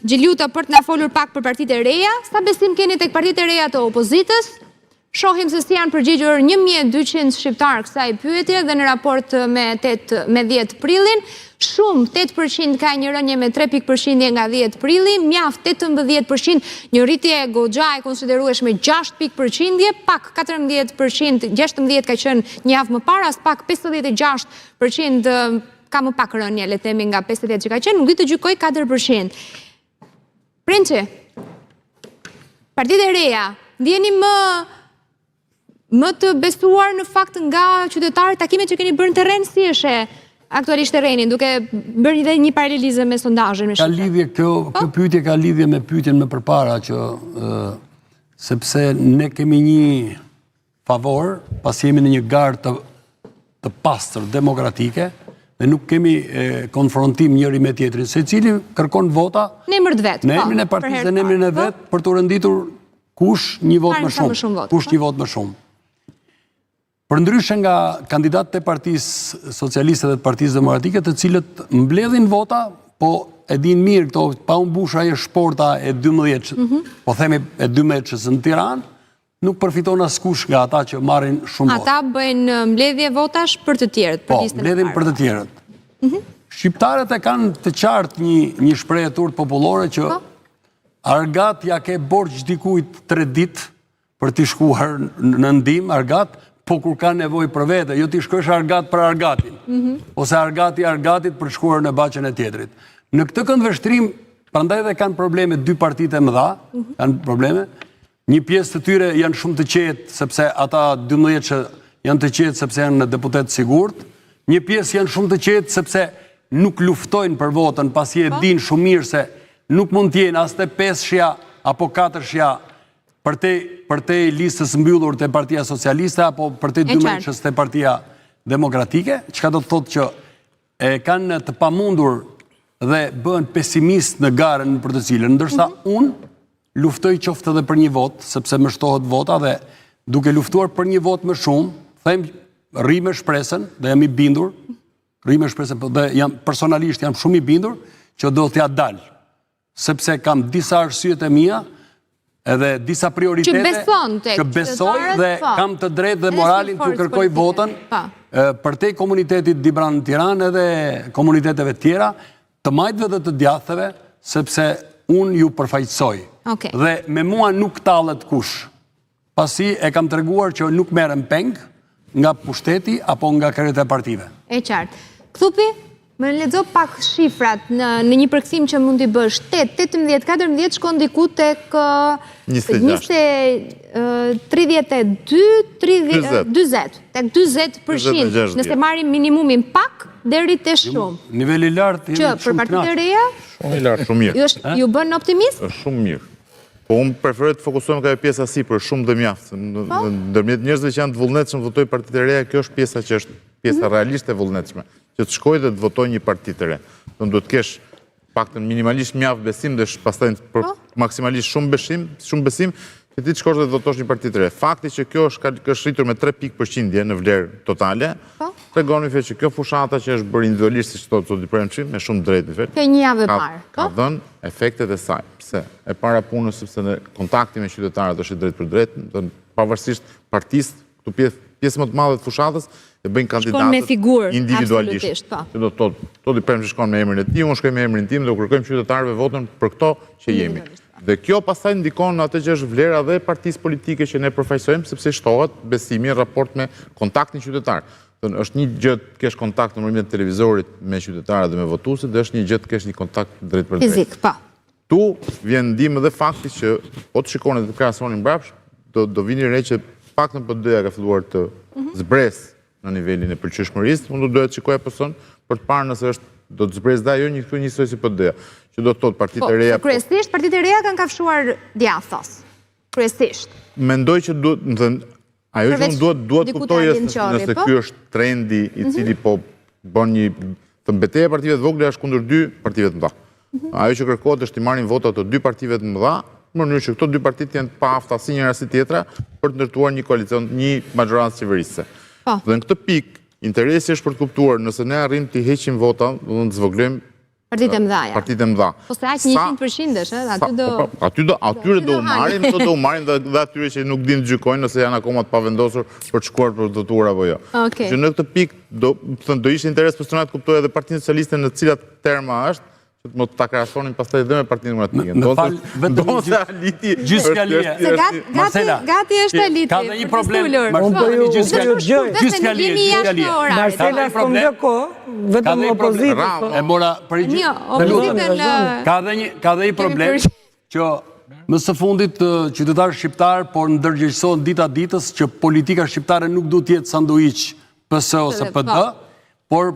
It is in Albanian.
Gjiliuta për të na folur pak për partitë e reja. Sa besim keni tek partitë e reja të opozitës? Shohim se si janë përgjigjur 1200 shqiptarë kësaj pyetje dhe në raport me 10 prillin, shumë 8% ka një rënje me 3 pikë përqindje nga 10 prilli, mjaft 18%, një rritje goxha e konsiderueshme 6 pikë përqindje, pak 14%, 16 ka qenë një javë më parë, as pak 56% ka më pak rënje, le të themi nga 50 që ka qenë, nuk i të gjykoj 4%. Prinçi, partitë e reja, ndjeni më të besuar në fakt nga qytetarët, takimet që keni bërë në terren, si është aktualisht terreni, duke bërë një paralelizëm me sondazhin me Ka lidhje kjo pyetje ka lidhje me pyetjen më përpara që sepse ne kemi një favor, pasi jemi në një garë të pastër demokratike dhe nuk kemi konfrontim njëri me tjetrin, secili kërkon vota në emër të vet. Në emrin e partisë dhe në emrin e vet për të renditur kush një vot më shumë, kush një vot më shumë. Përndryshe nga kandidatët e Partisë Socialiste dhe të Partisë Demokratike, të cilët mbledhin vota, po e din mirë këto pa u mbush ajo shporta e 12, po themi e 12 në Tiranë, nuk përfiton askush nga ata që marrin shumë vota. Ata bëjnë mbledhje votash për të tjerët, po, mbledhin për të tjerët. Shqiptarët e kanë të qartë një shprehje turp popullore që Argat ja ke borxh dikujt 3 ditë për t'i shkuar në ndim, Argat, po kur ka nevojë për vete, jo t'i shkosh Argat për Argatin, ose Argati Argatit për shkuar në baqen e tjetrit. Në këtë këndvështrim, prandaj dhe kanë probleme 2 partitë e mëdha, kanë probleme, një pjesë të tyre janë shumë të qetë, sepse ata 12 që janë të qetë sepse janë në deputet sigurt, një pjesë janë shumë të qetë sepse nuk luftojnë për votën, pasi e din shumë mirë se nuk mund t'jenë as të 5-shja apo 4-shja për te listës mbyllur të Partia Socialiste apo për te 12 të Partia Demokratike, çka do të thotë që e kanë të pamundur dhe bëhen pesimist në garën për të cilën, ndërsa unë luftoj qoftë edhe për një vot, sepse më shtohet vota dhe duke luftuar për një vot më shumë, them rri me shpresën dhe jam i bindur, dhe personalisht jam shumë i bindur që do t'ja dal, sepse kam disa arsyet e mia edhe disa prioritete që besoj dhe kam të drejtë dhe moralin të kërkoj votën për te komunitetit Dibran në Tiranë edhe komuniteteve tjera, të majtëve dhe të djathëve, sepse unë ju përfaqësoj. Dhe me mua nuk tallet kush, pasi e kam treguar që nuk merrem peng nga pushteti apo nga krerët e partive. E qartë. Kthupi, më lexo pak shifrat në një përkthim që mund t'i bësh. 18, 14 shkon diku tek 20, tek 20%, nëse marrim minimumin pak deri te shumë. Niveli lart që për partitë e reja shumë i lartë, shumë mirë. Ju bën optimist? Është shumë mirë. Po unë preferoj të fokusohem ka pjesa si për shumë dhe mjaftë. Ndërmjet njerëzve që janë të vullnetshëm votoj partitë e reja, kjo është pjesa që është pjesa realisht e vullnetshme, që të shkoj dhe të votoj një parti të re. Do të kesh paktën minimalisht mjaft besim dhe pastaj maksimalisht shumë besim, që ti të shkosh dhe të votosh një parti të re. Fakti që kjo është rritur me 3 pikë përqindje në vlerë totale, tregon me që kjo fushata që është bërë individualisht, siç thotë zoti Premçi, me shumë drejtë fjalë. Kjo një javë e parë. Ka dhënë efektet e saj. Pse? E para punës sepse në kontakti me qytetarët është i drejtë për drejtë, pavarësisht partisë, këtu pjesë më të madhe të fushatës e bëjnë kandidatët individualisht. Që do të thotë, zoti Premçi shkon me emrin e tij, unë shkoj me emrin tim dhe u kërkojmë qytetarëve votën për këto që jemi. Dhe kjo pastaj ndikon në atë që është vlera dhe partisë politike që ne përfaqësojmë, sepse shtohet besimi në raport me kontaktin qytetar. Është një gjë të kesh kontakt nëpërmjet televizorit me qytetarët dhe me votuesit, dhe është një gjë të kesh një kontakt drejt për drejt. Fizik, po. Tu vjen ndihmë edhe fakti që po të shikoni të krahasonin mbrapsht, do vini re që paktën PD-ja ka filluar të zbresë në nivelin e pëlqyeshmërisë, unë do doja të shikoja person për të parë nëse është do të zbresë dhe ajo njësoj si PD-ja, që do të thotë partitë e reja. Kryesisht partitë e reja kanë kafshuar djathtas. Kryesisht. Mendoj që ajo që unë duhet kuptoj nëse ky është trendi i cili po bën një të mbetejë partive të vogla është kundër 2 partive të mëdha. Ajo që kërkohet është të marrin votat të 2 partive të mëdha, në mënyrë që këto 2 partitë janë pa afta si njëra si tjetra për të ndërtuar një koalicion, një majorancë qeverisëse. Dhe në këtë pikë interesi është për të kuptuar nëse ne arrim të heqim vota, do të zvoglojmë Partitë e mëdhaja. Partitë e mëdha. Po se aq 100%-sh, atyre do u marrim dhe atyre që nuk din të gjykojnë nëse janë akoma të pavendosur për të shkuar për votuar apo jo. Që në këtë pikë do ishte interes personal të kuptoj edhe Partinë Socialiste në cilat terma është, që të mos ta krahasonin pastaj edhe me Partinë Demokratike. Në fal vetëm Aliti gjysmëfjalia. Gati është Aliti. Ka dhe një problem. Marcela s'kam vetëm opozitë. E mora ka dhe një problem që më së fundit qytetarë shqiptarë, por ndërgjegjësohen dita ditës që politika shqiptare nuk duhet të jetë sanduiç PS ose PD, por